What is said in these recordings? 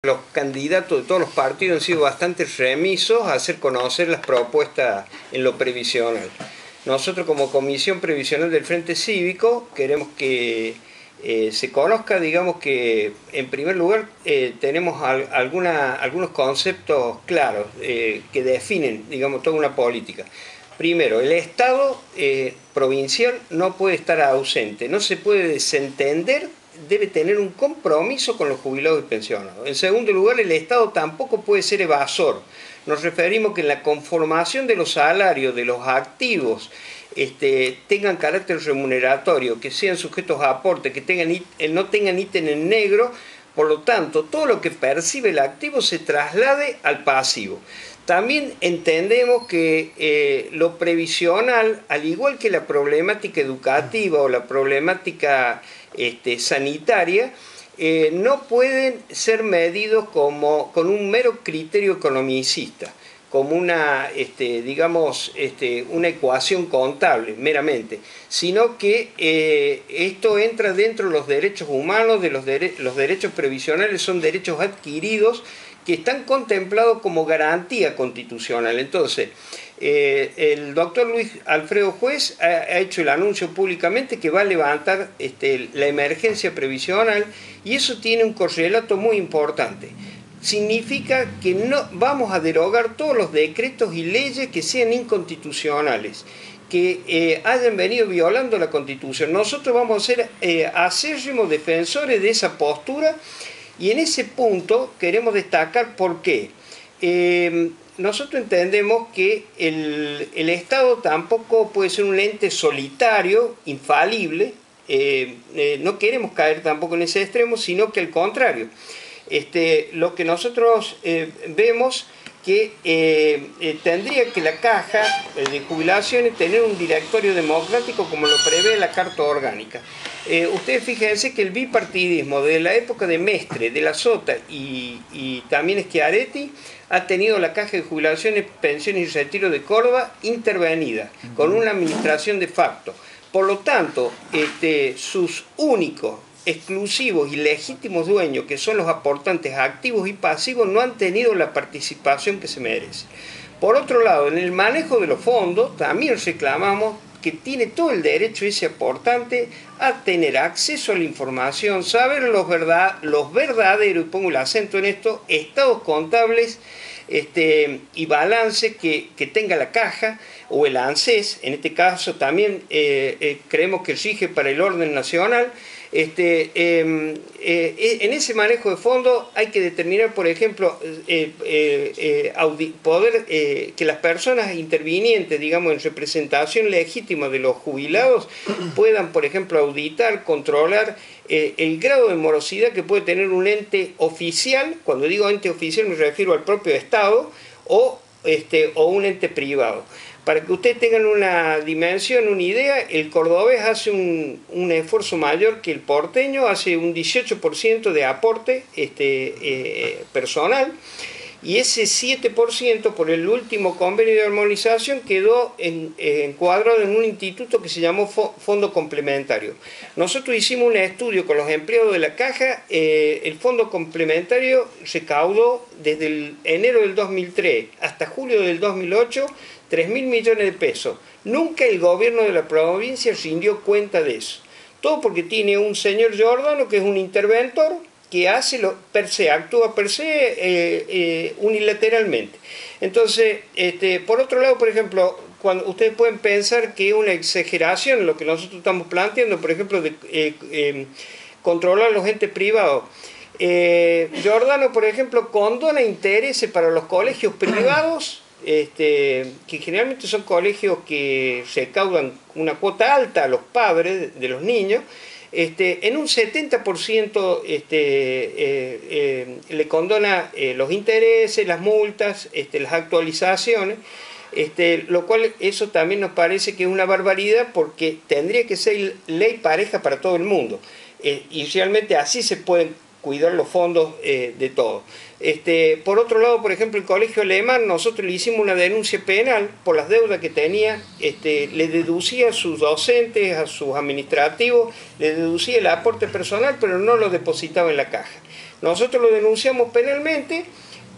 Los candidatos de todos los partidos han sido bastante remisos a hacer conocer las propuestas en lo previsional. Nosotros como Comisión Previsional del Frente Cívico queremos que se conozca, digamos que en primer lugar tenemos algunos conceptos claros que definen, digamos, toda una política. Primero, el Estado provincial no puede estar ausente, no se puede desentender, debe tener un compromiso con los jubilados y pensionados. En segundo lugar, el Estado tampoco puede ser evasor. Nos referimos que en la conformación de los salarios de los activos tengan carácter remuneratorio, que sean sujetos a aporte, que no tengan ítem en negro. Por lo tanto, todo lo que percibe el activo se traslade al pasivo. También entendemos que lo previsional, al igual que la problemática educativa o la problemática sanitaria, no pueden ser medidos con un mero criterio economicista, como una ecuación contable meramente, sino que esto entra dentro de los derechos humanos, los derechos previsionales son derechos adquiridos que están contemplados como garantía constitucional. Entonces, el doctor Luis Alfredo Juez ha hecho el anuncio públicamente que va a levantar la emergencia previsional, y eso tiene un correlato muy importante. Significa que no vamos a derogar todos los decretos y leyes que sean inconstitucionales, que hayan venido violando la Constitución. Nosotros vamos a ser acérrimos defensores de esa postura, y en ese punto queremos destacar por qué. Nosotros entendemos que el Estado tampoco puede ser un ente solitario, infalible. No queremos caer tampoco en ese extremo, sino que al contrario. Lo que nosotros vemos que tendría que la Caja de Jubilaciones tener un directorio democrático como lo prevé la Carta Orgánica. Ustedes fíjense que el bipartidismo de la época de Mestre, de la Sota y también Schiaretti ha tenido la Caja de Jubilaciones, Pensiones y Retiro de Córdoba intervenida con una administración de facto. Por lo tanto, sus únicos, exclusivos y legítimos dueños, que son los aportantes activos y pasivos, no han tenido la participación que se merece. Por otro lado, en el manejo de los fondos también reclamamos que tiene todo el derecho ese aportante a tener acceso a la información, saber los verdaderos, y pongo el acento en esto, estados contables y balance que tenga la Caja o el ANSES. En este caso también creemos que rige para el orden nacional. En ese manejo de fondos hay que determinar, por ejemplo, que las personas intervinientes, digamos, en representación legítima de los jubilados, puedan, por ejemplo, auditar, controlar el grado de morosidad que puede tener un ente oficial. Cuando digo ente oficial me refiero al propio Estado o un ente privado. Para que ustedes tengan una dimensión, una idea, el cordobés hace un esfuerzo mayor que el porteño, hace un 18% de aporte personal, y ese 7% por el último convenio de armonización quedó encuadrado en un instituto que se llamó Fondo Complementario. Nosotros hicimos un estudio con los empleados de la Caja. El Fondo Complementario recaudó desde enero del 2003 hasta julio del 2008 3.000 millones de pesos. Nunca el gobierno de la provincia rindió cuenta de eso. Todo porque tiene un señor Giordano que es un interventor que actúa per se unilateralmente. Entonces, por otro lado, por ejemplo, cuando ustedes pueden pensar que es una exageración lo que nosotros estamos planteando, por ejemplo, de controlar los entes privados. Giordano, por ejemplo, condona intereses para los colegios privados, que generalmente son colegios que recaudan una cuota alta a los padres de los niños. En un 70% le condona los intereses, las multas, las actualizaciones, lo cual eso también nos parece que es una barbaridad, porque tendría que ser ley pareja para todo el mundo, y realmente así se pueden cuidar los fondos de todos. Por otro lado, por ejemplo, el Colegio Alemán, nosotros le hicimos una denuncia penal por las deudas que tenía. Le deducía a sus docentes, a sus administrativos, le deducía el aporte personal, pero no lo depositaba en la Caja. Nosotros lo denunciamos penalmente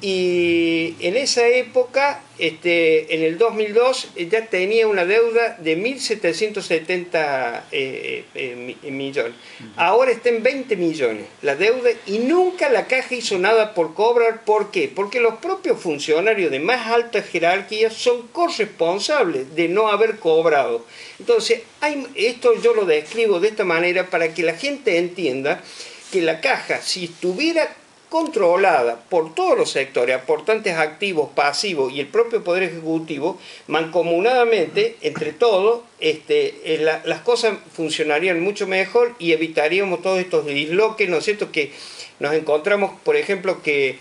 y en esa época, en el 2002, ya tenía una deuda de 1.770 millones. Ahora está en 20 millones la deuda y nunca la Caja hizo nada por cobrar. ¿Por qué? Porque los propios funcionarios de más alta jerarquía son corresponsables de no haber cobrado. Entonces, esto yo lo describo de esta manera para que la gente entienda que la Caja, si estuviera controlada por todos los sectores, aportantes activos, pasivos y el propio Poder Ejecutivo, mancomunadamente, entre todos, las cosas funcionarían mucho mejor y evitaríamos todos estos disloques, ¿no es cierto?, que nos encontramos, por ejemplo, que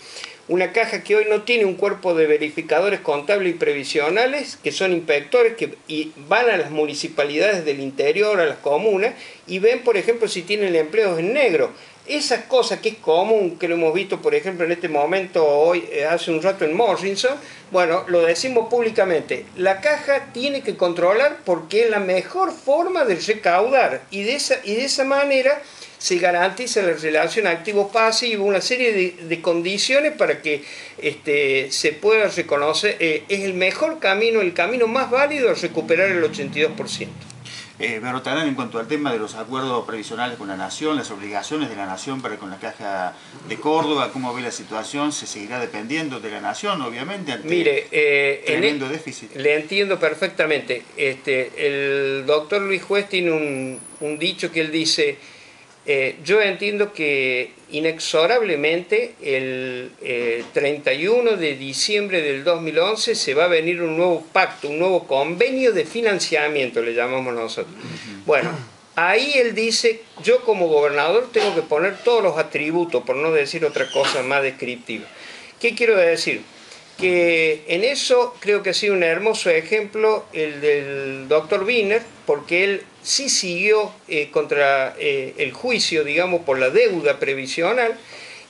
una Caja que hoy no tiene un cuerpo de verificadores contables y previsionales, que son inspectores y van a las municipalidades del interior, a las comunas, y ven, por ejemplo, si tienen empleos en negro. Esas cosas que es común, que lo hemos visto, por ejemplo, en este momento, hoy, hace un rato en Morrison, bueno, lo decimos públicamente, la Caja tiene que controlar porque es la mejor forma de recaudar y de esa manera se garantiza la relación activo-pasivo, una serie de condiciones para que se pueda reconocer, es el mejor camino, el camino más válido a recuperar el 82%. Berrotalán, en cuanto al tema de los acuerdos previsionales con la Nación, las obligaciones de la Nación para con la Caja de Córdoba, ¿cómo ve la situación? ¿Se seguirá dependiendo de la Nación, obviamente, ante tremendo déficit? Le entiendo perfectamente. El doctor Luis Juez tiene un dicho que él dice, yo entiendo que inexorablemente el 31 de diciembre del 2011 se va a venir un nuevo pacto, un nuevo convenio de financiamiento, le llamamos nosotros. Bueno, ahí él dice, yo como gobernador tengo que poner todos los atributos, por no decir otra cosa más descriptiva. ¿Qué quiero decir? Que en eso creo que ha sido un hermoso ejemplo el del doctor Wiener, porque él sí siguió contra el juicio, digamos, por la deuda previsional,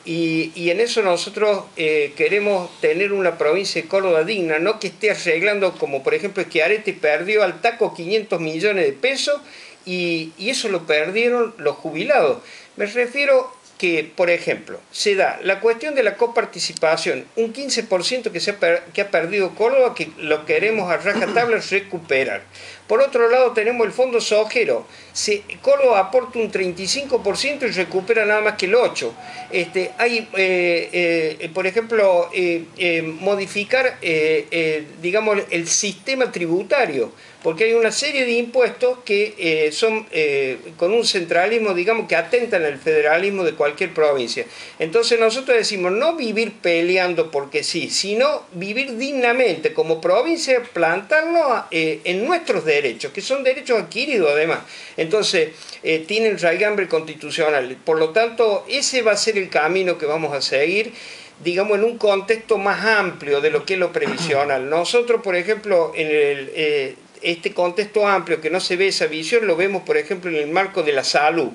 y en eso nosotros queremos tener una provincia de Córdoba digna, no que esté arreglando, como por ejemplo Schiaretti perdió al taco 500 millones de pesos, y eso lo perdieron los jubilados. Me refiero que, por ejemplo, se da la cuestión de la coparticipación, un 15% que ha perdido Córdoba, que lo queremos a rajatabla recuperar. Por otro lado, tenemos el fondo sojero. Córdoba aporta un 35% y recupera nada más que el 8%. Por ejemplo, modificar, digamos, el sistema tributario, porque hay una serie de impuestos que son con un centralismo, digamos, que atentan al federalismo de cualquier provincia. Entonces nosotros decimos, no vivir peleando porque sí, sino vivir dignamente como provincia, plantarnos en nuestros derechos, que son derechos adquiridos además. Entonces, tienen raigambre constitucional. Por lo tanto, ese va a ser el camino que vamos a seguir, digamos, en un contexto más amplio de lo que es lo previsional. Nosotros, por ejemplo, en este contexto amplio que no se ve esa visión, lo vemos, por ejemplo, en el marco de la salud.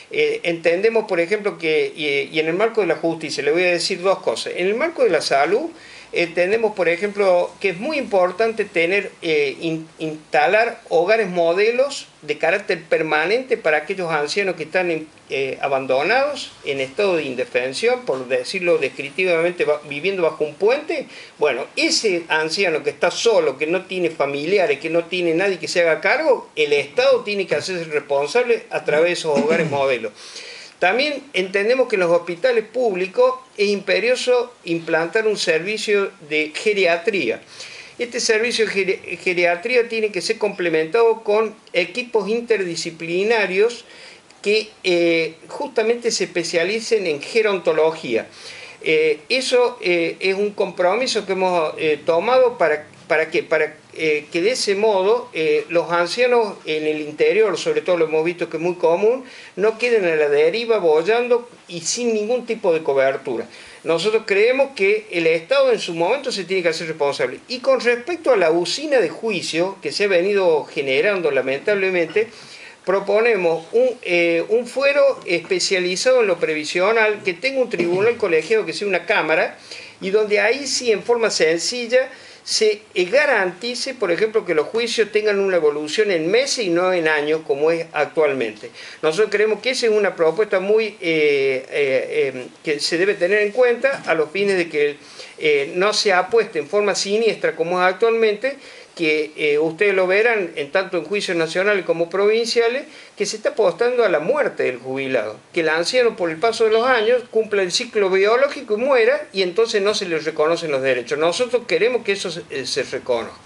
Entendemos, por ejemplo, que, y en el marco de la justicia, le voy a decir dos cosas. En el marco de la salud, entendemos, por ejemplo, que es muy importante instalar hogares modelos de carácter permanente para aquellos ancianos que están abandonados, en estado de indefensión, por decirlo descriptivamente, viviendo bajo un puente. Bueno, ese anciano que está solo, que no tiene familiares, que no tiene nadie que se haga cargo, el Estado tiene que hacerse responsable a través de esos hogares modelos. También entendemos que en los hospitales públicos es imperioso implantar un servicio de geriatría. Este servicio de geriatría tiene que ser complementado con equipos interdisciplinarios que justamente se especialicen en gerontología. Eso es un compromiso que hemos tomado ¿para qué? Para que de ese modo los ancianos en el interior, sobre todo lo hemos visto que es muy común, no queden a la deriva boyando y sin ningún tipo de cobertura. Nosotros creemos que el Estado en su momento se tiene que hacer responsable. Y con respecto a la usina de juicio que se ha venido generando lamentablemente, proponemos un fuero especializado en lo previsional, que tenga un tribunal colegiado que sea una cámara, y donde ahí sí en forma sencilla se garantice, por ejemplo, que los juicios tengan una evolución en meses y no en años, como es actualmente. Nosotros creemos que esa es una propuesta muy que se debe tener en cuenta a los fines de que no se apueste en forma siniestra como es actualmente, que ustedes lo verán tanto en juicios nacionales como provinciales, que se está apostando a la muerte del jubilado, que el anciano por el paso de los años cumpla el ciclo biológico y muera, y entonces no se le reconocen los derechos. Nosotros queremos que eso se reconozca.